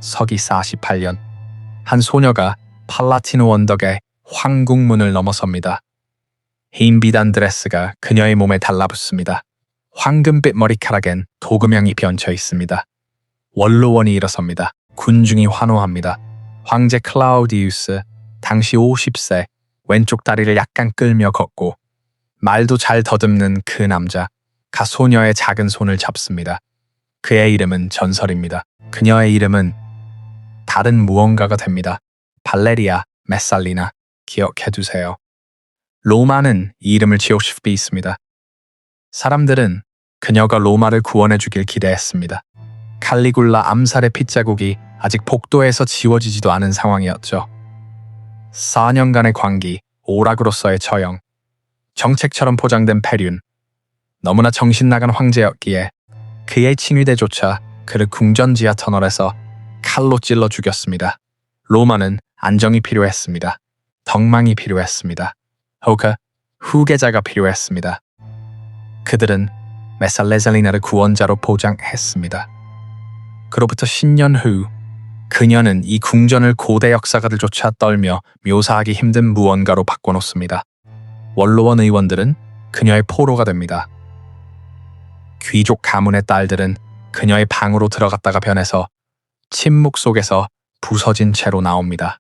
서기 48년 한 소녀가 팔라티노 언덕의 황궁문을 넘어섭니다. 흰 비단 드레스가 그녀의 몸에 달라붙습니다. 황금빛 머리카락엔 도금형이 비얹혀 있습니다. 원로원이 일어섭니다. 군중이 환호합니다. 황제 클라우디우스, 당시 50세, 왼쪽 다리를 약간 끌며 걷고 말도 잘 더듬는 그 남자, 소녀의 작은 손을 잡습니다. 그의 이름은 전설입니다. 그녀의 이름은 다른 무언가가 됩니다. 발레리아 메살리나, 기억해두세요. 로마는 이 이름을 지울 수도 있습니다. 사람들은 그녀가 로마를 구원해주길 기대했습니다. 칼리굴라 암살의 핏자국이 아직 복도에서 지워지지도 않은 상황이었죠. 4년간의 관기, 오락으로서의 처형, 정책처럼 포장된 폐륜, 너무나 정신나간 황제였기에 그의 칭위대조차 그를 궁전 지하 터널에서 칼로 찔러 죽였습니다. 로마는 안정이 필요했습니다. 덕망이 필요했습니다. 혹은 후계자가 필요했습니다. 그들은 메살레살리나를 구원자로 포장했습니다. 그로부터 10년 후 그녀는 이 궁전을 고대 역사가들조차 떨며 묘사하기 힘든 무언가로 바꿔놓습니다. 원로원 의원들은 그녀의 포로가 됩니다. 귀족 가문의 딸들은 그녀의 방으로 들어갔다가 변해서 침묵 속에서 부서진 채로 나옵니다.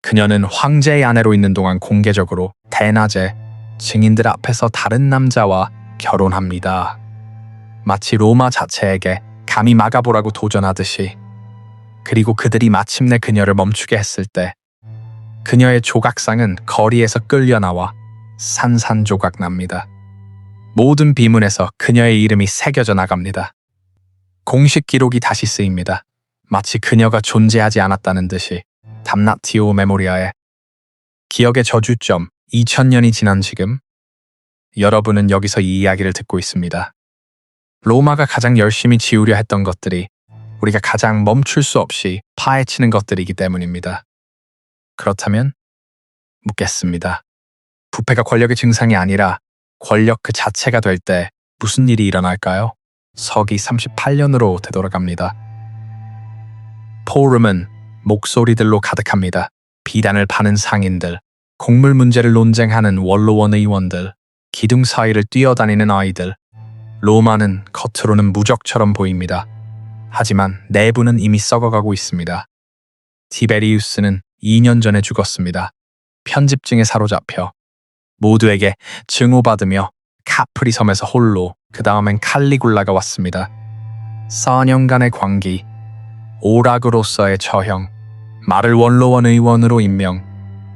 그녀는 황제의 아내로 있는 동안 공개적으로 대낮에 증인들 앞에서 다른 남자와 결혼합니다. 마치 로마 자체에게 감히 막아보라고 도전하듯이. 그리고 그들이 마침내 그녀를 멈추게 했을 때 그녀의 조각상은 거리에서 끌려나와 산산조각 납니다. 모든 비문에서 그녀의 이름이 새겨져 나갑니다. 공식 기록이 다시 쓰입니다. 마치 그녀가 존재하지 않았다는 듯이. 담나티오 메모리아에 기억의 저주점 2000년이 지난 지금 여러분은 여기서 이 이야기를 듣고 있습니다. 로마가 가장 열심히 지우려 했던 것들이 우리가 가장 멈출 수 없이 파헤치는 것들이기 때문입니다. 그렇다면 묻겠습니다. 부패가 권력의 증상이 아니라 권력 그 자체가 될 때 무슨 일이 일어날까요? 서기 38년으로 되돌아갑니다. 포럼은 목소리들로 가득합니다. 비단을 파는 상인들, 곡물 문제를 논쟁하는 원로원 의원들, 기둥 사이를 뛰어다니는 아이들. 로마는 겉으로는 무적처럼 보입니다. 하지만 내부는 이미 썩어가고 있습니다. 티베리우스는 2년 전에 죽었습니다. 편집증에 사로잡혀 모두에게 증오받으며 카프리 섬에서 홀로, 그 다음엔 칼리굴라가 왔습니다. 4년간의 관기, 오락으로서의 처형, 말을 원로원 의원으로 임명,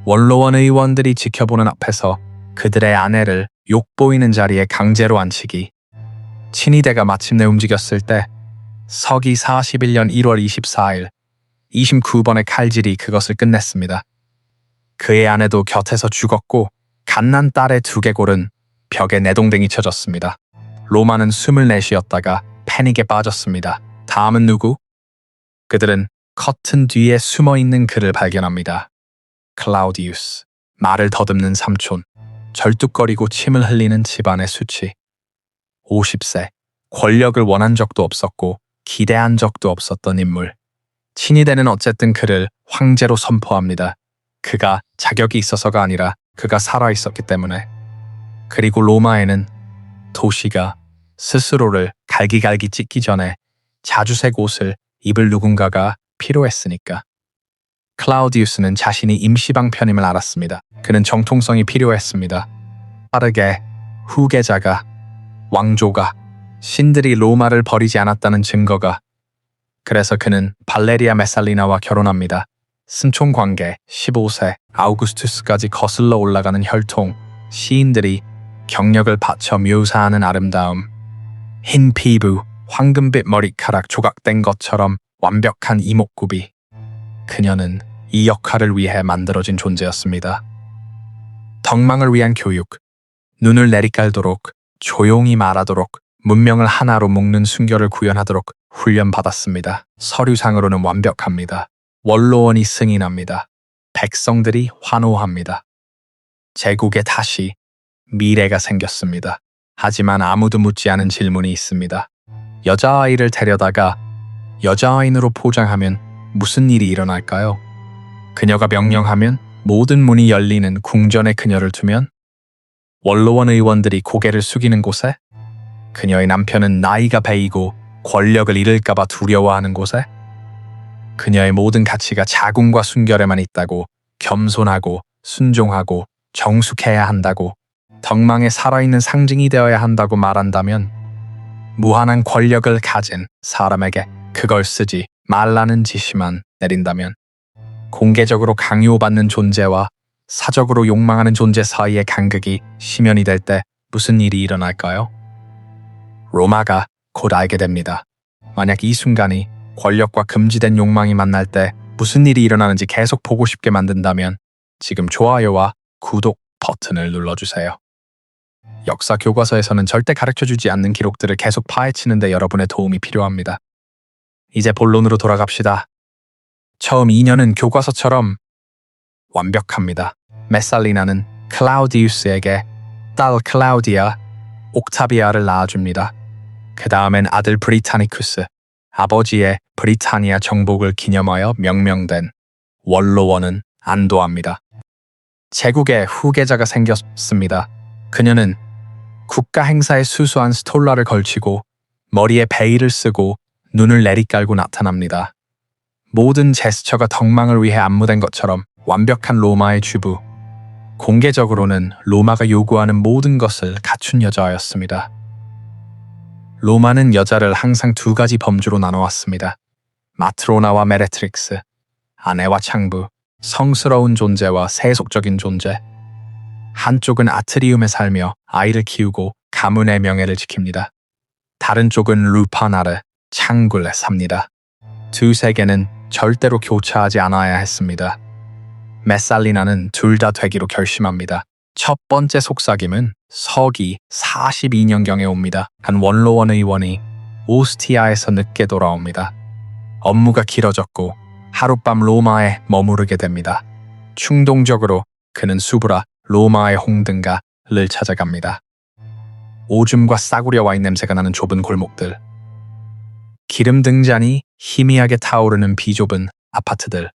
원로원 의원들이 지켜보는 앞에서 그들의 아내를 욕보이는 자리에 강제로 앉히기. 친위대가 마침내 움직였을 때 서기 41년 1월 24일 29번의 칼질이 그것을 끝냈습니다. 그의 아내도 곁에서 죽었고 갓난 딸의 두개골은 벽에 내동댕이 쳐졌습니다. 로마는 숨을 내쉬었다가 패닉에 빠졌습니다. 다음은 누구? 그들은 커튼 뒤에 숨어있는 그를 발견합니다. 클라우디우스, 말을 더듬는 삼촌, 절뚝거리고 침을 흘리는 집안의 수치. 50세, 권력을 원한 적도 없었고 기대한 적도 없었던 인물. 친위대는 어쨌든 그를 황제로 선포합니다. 그가 자격이 있어서가 아니라 그가 살아있었기 때문에. 그리고 로마에는 도시가 스스로를 갈기갈기 찢기 전에 자주색 옷을 입을 누군가가 필요했으니까. 클라우디우스는 자신이 임시방편임을 알았습니다. 그는 정통성이 필요했습니다. 빠르게 후계자가, 왕조가, 신들이 로마를 버리지 않았다는 증거가. 그래서 그는 발레리아 메살리나와 결혼합니다. 승촌관계 15세 아우구스투스까지 거슬러 올라가는 혈통, 시인들이 경력을 바쳐 묘사하는 아름다움. 흰 피부, 황금빛 머리카락 조각된 것처럼 완벽한 이목구비. 그녀는 이 역할을 위해 만들어진 존재였습니다. 덕망을 위한 교육, 눈을 내리깔도록, 조용히 말하도록, 문명을 하나로 묶는 순결을 구현하도록 훈련받았습니다. 서류상으로는 완벽합니다. 원로원이 승인합니다. 백성들이 환호합니다. 제국에 다시 미래가 생겼습니다. 하지만 아무도 묻지 않은 질문이 있습니다. 여자아이를 데려다가 여자아인으로 포장하면 무슨 일이 일어날까요? 그녀가 명령하면 모든 문이 열리는 궁전에 그녀를 두면 원로원 의원들이 고개를 숙이는 곳에 그녀의 남편은 나이가 베이고 권력을 잃을까봐 두려워하는 곳에 그녀의 모든 가치가 자궁과 순결에만 있다고 겸손하고 순종하고 정숙해야 한다고 덕망에 살아있는 상징이 되어야 한다고 말한다면 무한한 권력을 가진 사람에게 그걸 쓰지 말라는 지시만 내린다면 공개적으로 강요받는 존재와 사적으로 욕망하는 존재 사이의 간극이 심연이 될 때 무슨 일이 일어날까요? 로마가 곧 알게 됩니다. 만약 이 순간이 권력과 금지된 욕망이 만날 때 무슨 일이 일어나는지 계속 보고 싶게 만든다면 지금 좋아요와 구독 버튼을 눌러주세요. 역사 교과서에서는 절대 가르쳐주지 않는 기록들을 계속 파헤치는데 여러분의 도움이 필요합니다. 이제 본론으로 돌아갑시다. 처음 2년은 교과서처럼 완벽합니다. 메살리나는 클라우디우스에게 딸 클라우디아, 옥타비아를 낳아줍니다. 그 다음엔 아들 브리타니쿠스, 아버지의 브리타니아 정복을 기념하여 명명된 원로원은 안도합니다. 제국의 후계자가 생겼습니다. 그녀는 국가 행사에 수수한 스톨라를 걸치고 머리에 베일을 쓰고 눈을 내리깔고 나타납니다. 모든 제스처가 덕망을 위해 안무된 것처럼 완벽한 로마의 주부. 공개적으로는 로마가 요구하는 모든 것을 갖춘 여자였습니다. 로마는 여자를 항상 두 가지 범주로 나눠왔습니다. 마트로나와 메레트릭스, 아내와 창부, 성스러운 존재와 세속적인 존재. 한쪽은 아트리움에 살며 아이를 키우고 가문의 명예를 지킵니다. 다른 쪽은 루파나르, 창굴에 삽니다. 두 세계는 절대로 교차하지 않아야 했습니다. 메살리나는 둘 다 되기로 결심합니다. 첫 번째 속삭임은 서기 42년경에 옵니다. 한 원로원 의원이 오스티아에서 늦게 돌아옵니다. 업무가 길어졌고 하룻밤 로마에 머무르게 됩니다. 충동적으로 그는 수브라 로마의 홍등가를 찾아갑니다. 오줌과 싸구려 와인 냄새가 나는 좁은 골목들, 기름 등잔이 희미하게 타오르는 비좁은 아파트들.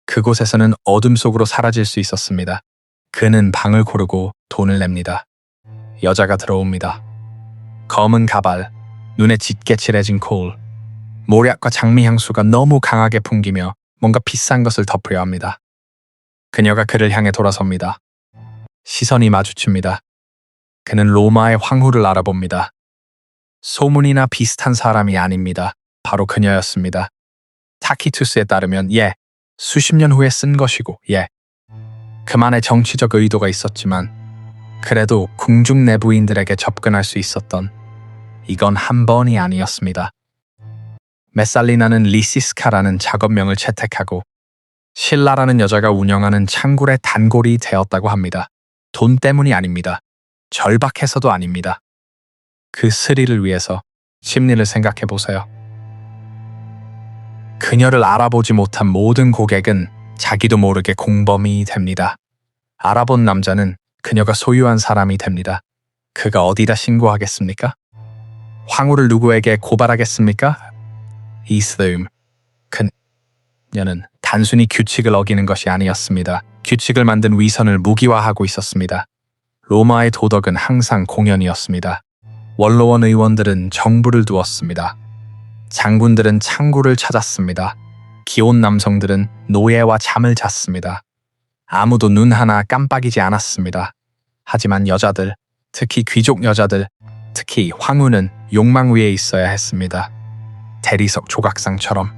그곳에서는 어둠 속으로 사라질 수 있었습니다. 그는 방을 고르고 돈을 냅니다. 여자가 들어옵니다. 검은 가발, 눈에 짙게 칠해진 코울, 모략과 장미 향수가 너무 강하게 풍기며 뭔가 비싼 것을 덮으려 합니다. 그녀가 그를 향해 돌아섭니다. 시선이 마주칩니다. 그는 로마의 황후를 알아봅니다. 소문이나 비슷한 사람이 아닙니다. 바로 그녀였습니다. 타키투스에 따르면 수십 년 후에 쓴 것이고 그만의 정치적 의도가 있었지만 그래도 궁중 내부인들에게 접근할 수 있었던 이건 한 번이 아니었습니다. 메살리나는 리시스카라는 작업명을 채택하고 신라라는 여자가 운영하는 창굴의 단골이 되었다고 합니다. 돈 때문이 아닙니다. 절박해서도 아닙니다. 그 스릴을 위해서 심리를 생각해 보세요. 그녀를 알아보지 못한 모든 고객은 자기도 모르게 공범이 됩니다. 알아본 남자는 그녀가 소유한 사람이 됩니다. 그가 어디다 신고하겠습니까? 황후를 누구에게 고발하겠습니까? 이스음. 그녀는 단순히 규칙을 어기는 것이 아니었습니다. 규칙을 만든 위선을 무기화하고 있었습니다. 로마의 도덕은 항상 공연이었습니다. 원로원 의원들은 정부를 두었습니다. 장군들은 창구를 찾았습니다. 기혼 남성들은 노예와 잠을 잤습니다. 아무도 눈 하나 깜빡이지 않았습니다. 하지만 여자들, 특히 귀족 여자들, 특히 황후는 욕망 위에 있어야 했습니다. 대리석 조각상처럼,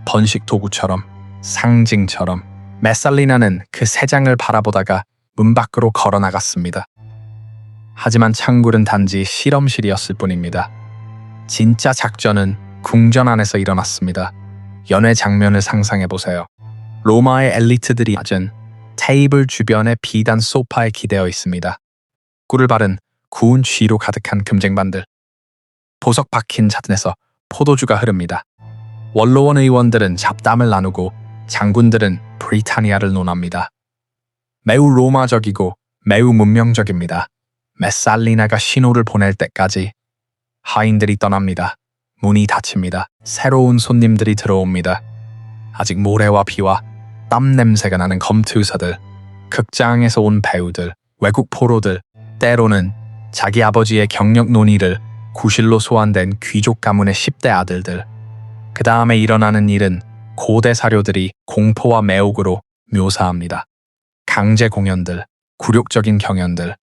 번식 도구처럼, 상징처럼. 메살리나는 그 세 장을 바라보다가 문 밖으로 걸어나갔습니다. 하지만 창굴은 단지 실험실이었을 뿐입니다. 진짜 작전은 궁전 안에서 일어났습니다. 연회 장면을 상상해보세요. 로마의 엘리트들이 앉은 테이블 주변에 비단 소파에 기대어 있습니다. 꿀을 바른 구운 쥐로 가득한 금쟁반들. 보석 박힌 잔에서 포도주가 흐릅니다. 원로원 의원들은 잡담을 나누고 장군들은 브리타니아를 논합니다. 매우 로마적이고 매우 문명적입니다. 메살리나가 신호를 보낼 때까지 하인들이 떠납니다. 문이 닫힙니다. 새로운 손님들이 들어옵니다. 아직 모래와 비와 땀 냄새가 나는 검투사들, 극장에서 온 배우들, 외국 포로들, 때로는 자기 아버지의 경력 논의를 구실로 소환된 귀족 가문의 10대 아들들. 그 다음에 일어나는 일은 고대 사료들이 공포와 매혹으로 묘사합니다. 강제 공연들, 굴욕적인 경연들.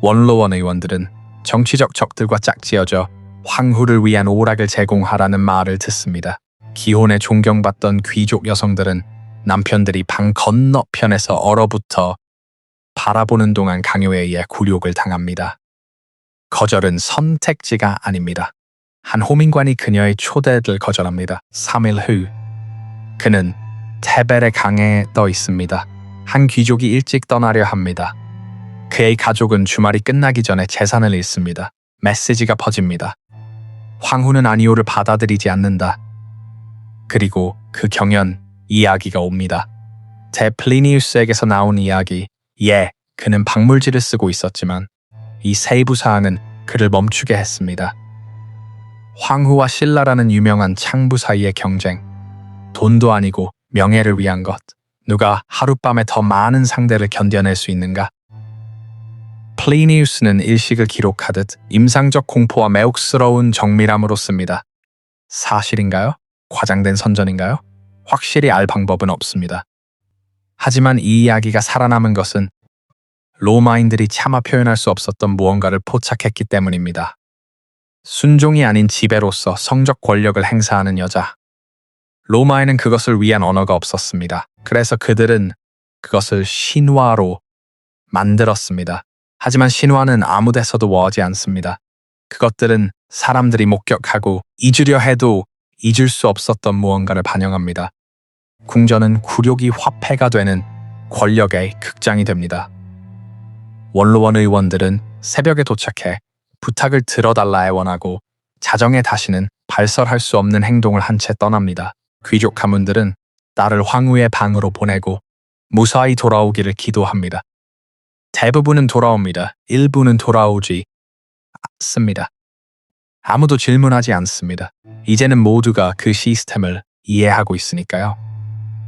원로원 의원들은 정치적 적들과 짝지어져 황후를 위한 오락을 제공하라는 말을 듣습니다. 기혼에 존경받던 귀족 여성들은 남편들이 방 건너편에서 얼어붙어 바라보는 동안 강요에 의해 굴욕을 당합니다. 거절은 선택지가 아닙니다. 한 호민관이 그녀의 초대를 거절합니다. 3일 후 그는 테벨의 강에 떠 있습니다. 한 귀족이 일찍 떠나려 합니다. 그의 가족은 주말이 끝나기 전에 재산을 잃습니다. 메시지가 퍼집니다. 황후는 아니오를 받아들이지 않는다. 그리고 그 경연 이야기가 옵니다. 플리니우스에게서 나온 이야기. 그는 박물지를 쓰고 있었지만 이 세부 사항은 그를 멈추게 했습니다. 황후와 신라라는 유명한 창부 사이의 경쟁. 돈도 아니고 명예를 위한 것. 누가 하룻밤에 더 많은 상대를 견뎌낼 수 있는가? 플리니우스는 일식을 기록하듯 임상적 공포와 매혹스러운 정밀함으로 씁니다. 사실인가요? 과장된 선전인가요? 확실히 알 방법은 없습니다. 하지만 이 이야기가 살아남은 것은 로마인들이 차마 표현할 수 없었던 무언가를 포착했기 때문입니다. 순종이 아닌 지배로서 성적 권력을 행사하는 여자. 로마에는 그것을 위한 언어가 없었습니다. 그래서 그들은 그것을 신화로 만들었습니다. 하지만 신화는 아무 데서도 워하지 않습니다. 그것들은 사람들이 목격하고 잊으려 해도 잊을 수 없었던 무언가를 반영합니다. 궁전은 굴욕이 화폐가 되는 권력의 극장이 됩니다. 원로원 의원들은 새벽에 도착해 부탁을 들어달라 애원하고 자정에 다시는 발설할 수 없는 행동을 한 채 떠납니다. 귀족 가문들은 딸을 황후의 방으로 보내고 무사히 돌아오기를 기도합니다. 대부분은 돌아옵니다. 일부는 돌아오지 않습니다. 아무도 질문하지 않습니다. 이제는 모두가 그 시스템을 이해하고 있으니까요.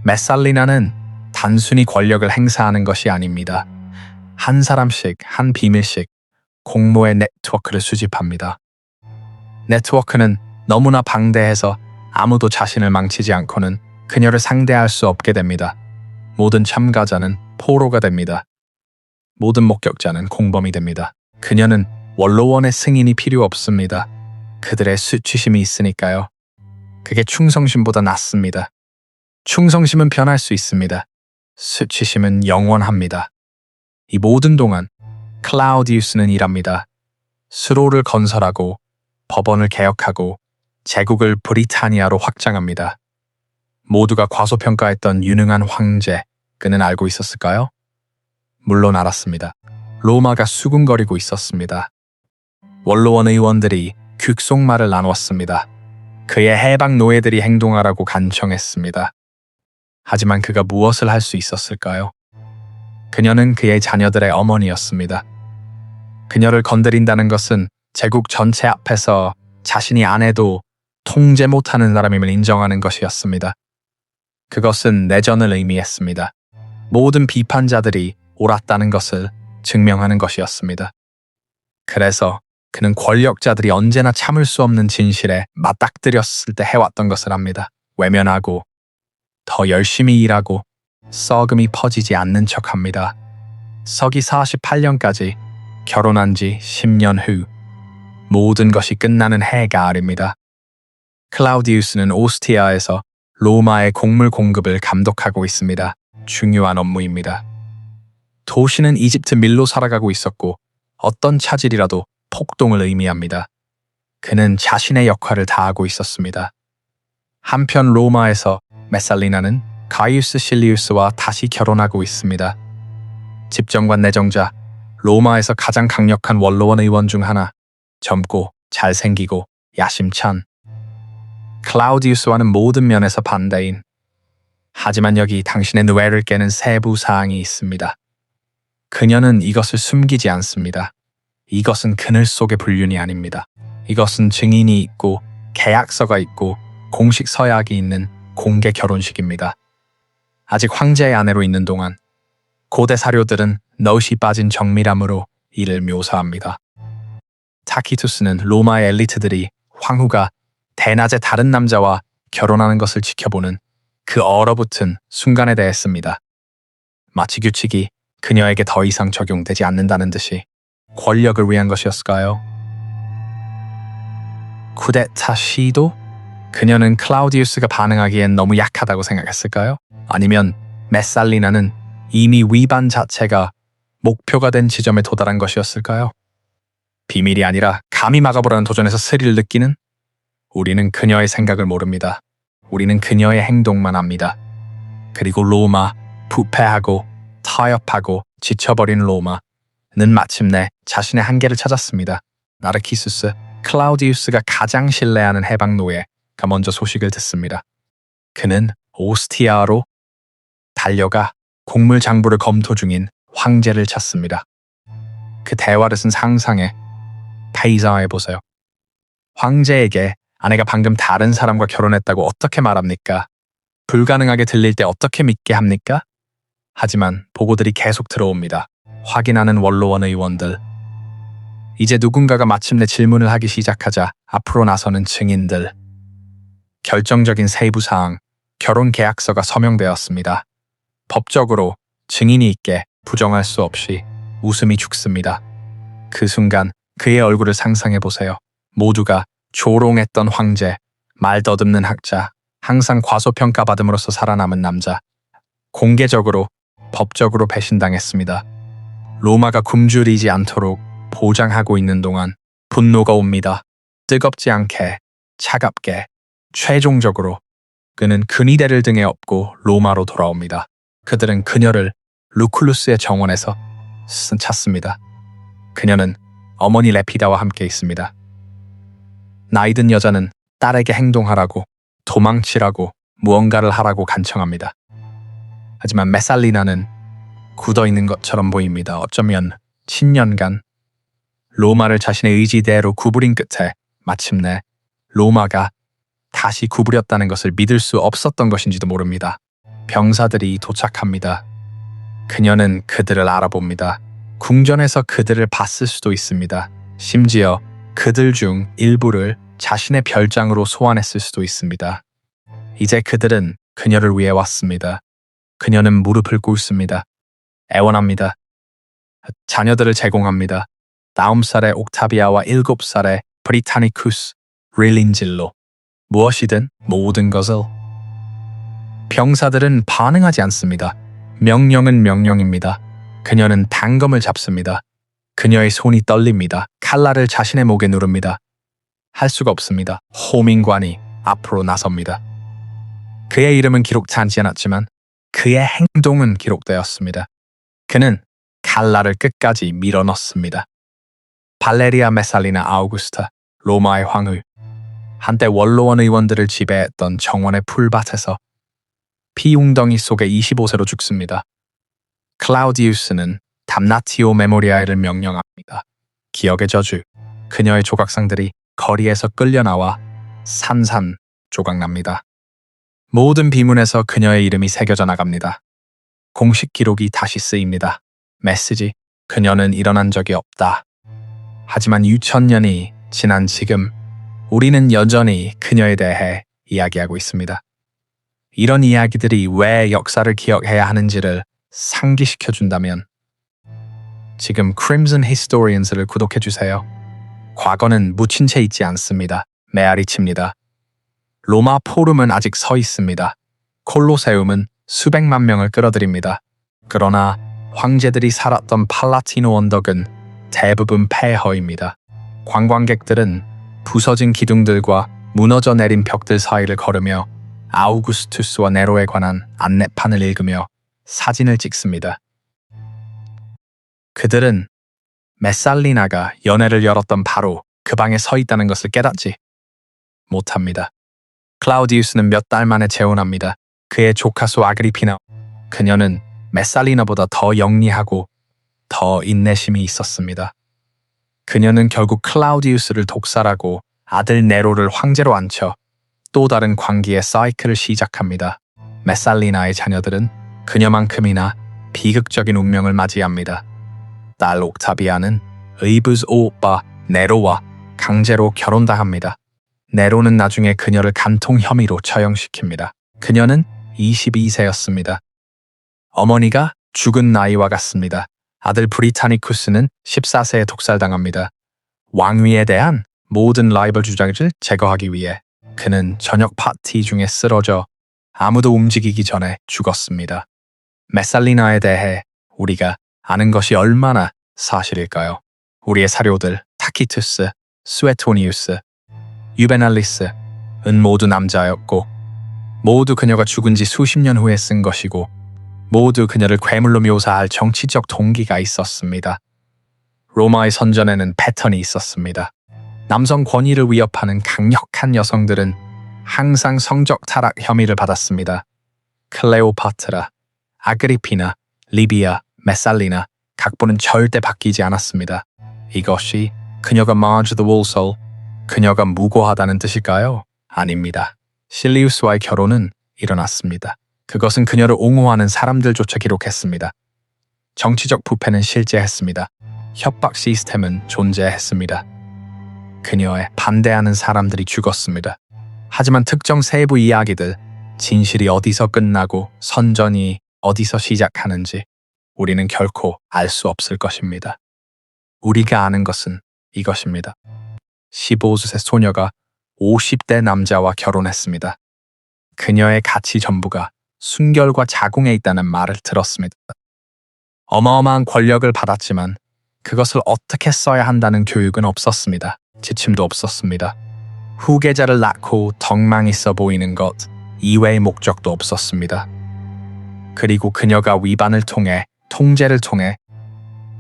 메살리나는 단순히 권력을 행사하는 것이 아닙니다. 한 사람씩, 한 비밀씩 공모의 네트워크를 수집합니다. 네트워크는 너무나 방대해서 아무도 자신을 망치지 않고는 그녀를 상대할 수 없게 됩니다. 모든 참가자는 포로가 됩니다. 모든 목격자는 공범이 됩니다. 그녀는 원로원의 승인이 필요 없습니다. 그들의 수치심이 있으니까요. 그게 충성심보다 낫습니다. 충성심은 변할 수 있습니다. 수치심은 영원합니다. 이 모든 동안 클라우디우스는 일합니다. 수로를 건설하고 법원을 개혁하고 제국을 브리타니아로 확장합니다. 모두가 과소평가했던 유능한 황제, 그는 알고 있었을까요? 물론 알았습니다. 로마가 수군거리고 있었습니다. 원로원 의원들이 귓속말을 나누었습니다. 그의 해방 노예들이 행동하라고 간청했습니다. 하지만 그가 무엇을 할 수 있었을까요? 그녀는 그의 자녀들의 어머니였습니다. 그녀를 건드린다는 것은 제국 전체 앞에서 자신이 아내도 통제 못하는 사람임을 인정하는 것이었습니다. 그것은 내전을 의미했습니다. 모든 비판자들이 옳았다는 것을 증명하는 것이었습니다. 그래서 그는 권력자들이 언제나 참을 수 없는 진실에 맞닥뜨렸을 때 해왔던 것을 합니다. 외면하고 더 열심히 일하고 썩음이 퍼지지 않는 척합니다. 서기 48년까지 결혼한 지 10년 후 모든 것이 끝나는 해가을입니다. 클라우디우스는 오스티아에서 로마의 곡물 공급을 감독하고 있습니다. 중요한 업무입니다. 도시는 이집트 밀로 살아가고 있었고 어떤 차질이라도 폭동을 의미합니다. 그는 자신의 역할을 다하고 있었습니다. 한편 로마에서 메살리나는 가이우스 실리우스와 다시 결혼하고 있습니다. 집정관 내정자, 로마에서 가장 강력한 원로원 의원 중 하나, 젊고 잘생기고 야심찬. 클라우디우스와는 모든 면에서 반대인. 하지만 여기 당신의 뇌를 깨는 세부 사항이 있습니다. 그녀는 이것을 숨기지 않습니다. 이것은 그늘 속의 불륜이 아닙니다. 이것은 증인이 있고 계약서가 있고 공식 서약이 있는 공개 결혼식입니다. 아직 황제의 아내로 있는 동안 고대 사료들은 넛이 빠진 정밀함으로 이를 묘사합니다. 타키투스는 로마의 엘리트들이 황후가 대낮에 다른 남자와 결혼하는 것을 지켜보는 그 얼어붙은 순간에 대했습니다. 마치 규칙이 그녀에게 더 이상 적용되지 않는다는 듯이 권력을 위한 것이었을까요? 쿠데타 시도? 그녀는 클라우디우스가 반응하기엔 너무 약하다고 생각했을까요? 아니면 메살리나는 이미 위반 자체가 목표가 된 지점에 도달한 것이었을까요? 비밀이 아니라 감히 막아보라는 도전에서 스릴을 느끼는? 우리는 그녀의 생각을 모릅니다. 우리는 그녀의 행동만 압니다. 그리고 로마, 부패하고 타협하고 지쳐버린 로마는 마침내 자신의 한계를 찾았습니다. 나르키수스, 클라우디우스가 가장 신뢰하는 해방노예가 먼저 소식을 듣습니다. 그는 오스티아로 달려가 곡물 장부를 검토 중인 황제를 찾습니다. 그 대화를 쓴 상상에 상상해보세요. 황제에게 아내가 방금 다른 사람과 결혼했다고 어떻게 말합니까? 불가능하게 들릴 때 어떻게 믿게 합니까? 하지만 보고들이 계속 들어옵니다. 확인하는 원로원 의원들. 이제 누군가가 마침내 질문을 하기 시작하자 앞으로 나서는 증인들. 결정적인 세부사항, 결혼 계약서가 서명되었습니다. 법적으로 증인이 있게 부정할 수 없이 웃음이 죽습니다. 그 순간 그의 얼굴을 상상해보세요. 모두가 조롱했던 황제, 말 더듬는 학자, 항상 과소평가받음으로써 살아남은 남자. 공개적으로, 법적으로 배신당했습니다. 로마가 굶주리지 않도록 보장하고 있는 동안 분노가 옵니다. 뜨겁지 않게, 차갑게, 최종적으로 그는 근위대를 등에 업고 로마로 돌아옵니다. 그들은 그녀를 루쿨루스의 정원에서 찾습니다. 그녀는 어머니 레피다와 함께 있습니다. 나이든 여자는 딸에게 행동하라고, 도망치라고, 무언가를 하라고 간청합니다. 하지만 메살리나는 굳어있는 것처럼 보입니다. 어쩌면 10년간 로마를 자신의 의지대로 구부린 끝에 마침내 로마가 다시 구부렸다는 것을 믿을 수 없었던 것인지도 모릅니다. 병사들이 도착합니다. 그녀는 그들을 알아봅니다. 궁전에서 그들을 봤을 수도 있습니다. 심지어 그들 중 일부를 자신의 별장으로 소환했을 수도 있습니다. 이제 그들은 그녀를 위해 왔습니다. 그녀는 무릎을 꿇습니다. 애원합니다. 자녀들을 제공합니다. 9살의 옥타비아와 7살의 브리타니쿠스, 릴린질로. 무엇이든 모든 것을. 병사들은 반응하지 않습니다. 명령은 명령입니다. 그녀는 단검을 잡습니다. 그녀의 손이 떨립니다. 칼날을 자신의 목에 누릅니다. 할 수가 없습니다. 호민관이 앞으로 나섭니다. 그의 이름은 기록되지 않았지만 그의 행동은 기록되었습니다. 그는 칼날을 끝까지 밀어넣습니다. 발레리아 메살리나 아우구스타, 로마의 황후, 한때 원로원 의원들을 지배했던 정원의 풀밭에서 피웅덩이 속에 25세로 죽습니다. 클라우디우스는 담나티오 메모리아를 명령합니다. 기억의 저주, 그녀의 조각상들이 거리에서 끌려나와 산산 조각납니다. 모든 비문에서 그녀의 이름이 새겨져 나갑니다. 공식 기록이 다시 쓰입니다. 메시지, 그녀는 일어난 적이 없다. 하지만 6,000년이 지난 지금 우리는 여전히 그녀에 대해 이야기하고 있습니다. 이런 이야기들이 왜 역사를 기억해야 하는지를 상기시켜준다면 지금 Crimson Historians를 구독해주세요. 과거는 묻힌 채 있지 않습니다. 메아리칩니다. 로마 포름은 아직 서 있습니다. 콜로세움은 수백만 명을 끌어들입니다. 그러나 황제들이 살았던 팔라티노 언덕은 대부분 폐허입니다. 관광객들은 부서진 기둥들과 무너져 내린 벽들 사이를 걸으며 아우구스투스와 네로에 관한 안내판을 읽으며 사진을 찍습니다. 그들은 메살리나가 연회를 열었던 바로 그 방에 서 있다는 것을 깨닫지 못합니다. 클라우디우스는 몇 달 만에 재혼합니다. 그의 조카수 아그리피나. 그녀는 메살리나보다 더 영리하고 더 인내심이 있었습니다. 그녀는 결국 클라우디우스를 독살하고 아들 네로를 황제로 앉혀 또 다른 광기의 사이클을 시작합니다. 메살리나의 자녀들은 그녀만큼이나 비극적인 운명을 맞이합니다. 딸 옥타비아는 의붓 오빠 네로와 강제로 결혼당합니다. 네로는 나중에 그녀를 간통 혐의로 처형시킵니다. 그녀는 22세였습니다. 어머니가 죽은 나이와 같습니다. 아들 브리타니쿠스는 14세에 독살당합니다. 왕위에 대한 모든 라이벌 주장을 제거하기 위해 그는 저녁 파티 중에 쓰러져 아무도 움직이기 전에 죽었습니다. 메살리나에 대해 우리가 아는 것이 얼마나 사실일까요? 우리의 사료들 타키투스, 스웨토니우스, 유베날리스은 모두 남자였고 모두 그녀가 죽은 지 수십 년 후에 쓴 것이고 모두 그녀를 괴물로 묘사할 정치적 동기가 있었습니다. 로마의 선전에는 패턴이 있었습니다. 남성 권위를 위협하는 강력한 여성들은 항상 성적 타락 혐의를 받았습니다. 클레오파트라, 아그리피나, 리비아, 메살리나 각본은 절대 바뀌지 않았습니다. 이것이 그녀가 Marge the Wolsoul, 그녀가 무고하다는 뜻일까요? 아닙니다. 실리우스와의 결혼은 일어났습니다. 그것은 그녀를 옹호하는 사람들조차 기록했습니다. 정치적 부패는 실제했습니다. 협박 시스템은 존재했습니다. 그녀에 반대하는 사람들이 죽었습니다. 하지만 특정 세부 이야기들, 진실이 어디서 끝나고 선전이 어디서 시작하는지 우리는 결코 알 수 없을 것입니다. 우리가 아는 것은 이것입니다. 15세 소녀가 50대 남자와 결혼했습니다. 그녀의 가치 전부가 순결과 자궁에 있다는 말을 들었습니다. 어마어마한 권력을 받았지만 그것을 어떻게 써야 한다는 교육은 없었습니다. 지침도 없었습니다. 후계자를 낳고 덕망 있어 보이는 것 이외의 목적도 없었습니다. 그리고 그녀가 위반을 통해 통제를 통해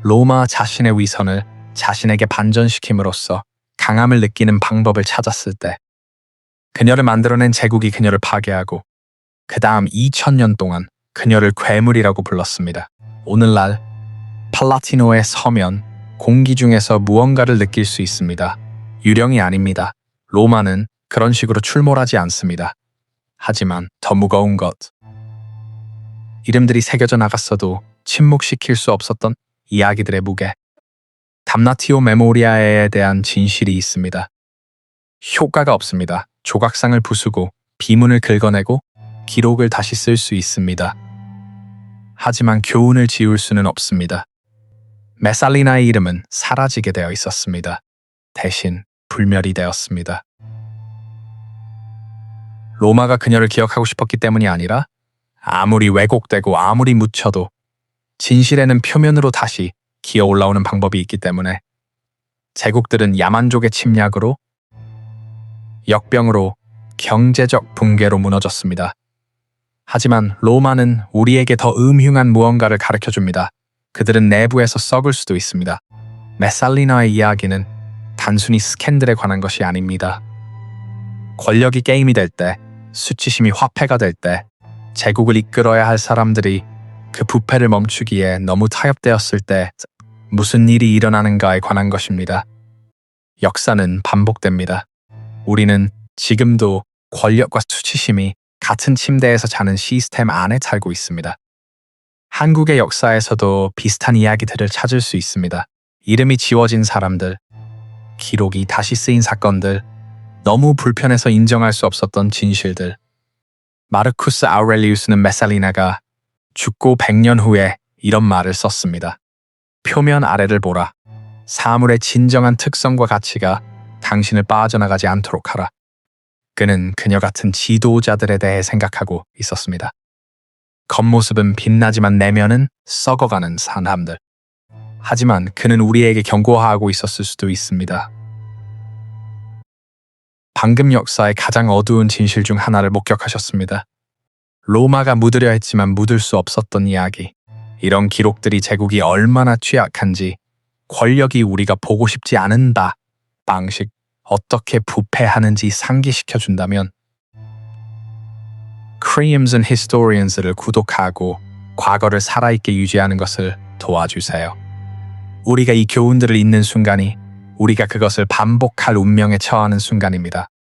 로마 자신의 위선을 자신에게 반전시킴으로써 강함을 느끼는 방법을 찾았을 때 그녀를 만들어낸 제국이 그녀를 파괴하고 그 다음 2000년 동안 그녀를 괴물이라고 불렀습니다. 오늘날 팔라티노에 서면 공기 중에서 무언가를 느낄 수 있습니다. 유령이 아닙니다. 로마는 그런 식으로 출몰하지 않습니다. 하지만 더 무거운 것. 이름들이 새겨져 나갔어도 침묵시킬 수 없었던 이야기들의 무게. 담나티오 메모리아에 대한 진실이 있습니다. 효과가 없습니다. 조각상을 부수고 비문을 긁어내고 기록을 다시 쓸 수 있습니다. 하지만 교훈을 지울 수는 없습니다. 메살리나의 이름은 사라지게 되어 있었습니다. 대신 불멸이 되었습니다. 로마가 그녀를 기억하고 싶었기 때문이 아니라 아무리 왜곡되고 아무리 묻혀도 진실에는 표면으로 다시 기어 올라오는 방법이 있기 때문에 제국들은 야만족의 침략으로 역병으로 경제적 붕괴로 무너졌습니다. 하지만 로마는 우리에게 더 음흉한 무언가를 가르쳐줍니다. 그들은 내부에서 썩을 수도 있습니다. 메살리나의 이야기는 단순히 스캔들에 관한 것이 아닙니다. 권력이 게임이 될 때, 수치심이 화폐가 될 때, 제국을 이끌어야 할 사람들이 그 부패를 멈추기에 너무 타협되었을 때 무슨 일이 일어나는가에 관한 것입니다. 역사는 반복됩니다. 우리는 지금도 권력과 수치심이 같은 침대에서 자는 시스템 안에 살고 있습니다. 한국의 역사에서도 비슷한 이야기들을 찾을 수 있습니다. 이름이 지워진 사람들, 기록이 다시 쓰인 사건들, 너무 불편해서 인정할 수 없었던 진실들. 마르쿠스 아우렐리우스는 메살리나가 죽고 100년 후에 이런 말을 썼습니다. 표면 아래를 보라. 사물의 진정한 특성과 가치가 당신을 빠져나가지 않도록 하라. 그는 그녀 같은 지도자들에 대해 생각하고 있었습니다. 겉모습은 빛나지만 내면은 썩어가는 사람들. 하지만 그는 우리에게 경고하고 있었을 수도 있습니다. 방금 역사의 가장 어두운 진실 중 하나를 목격하셨습니다. 로마가 묻으려 했지만 묻을 수 없었던 이야기. 이런 기록들이 제국이 얼마나 취약한지, 권력이 우리가 보고 싶지 않은 방식, 어떻게 부패하는지 상기시켜준다면 Crimson Historians를 구독하고 과거를 살아있게 유지하는 것을 도와주세요. 우리가 이 교훈들을 잊는 순간이 우리가 그것을 반복할 운명에 처하는 순간입니다.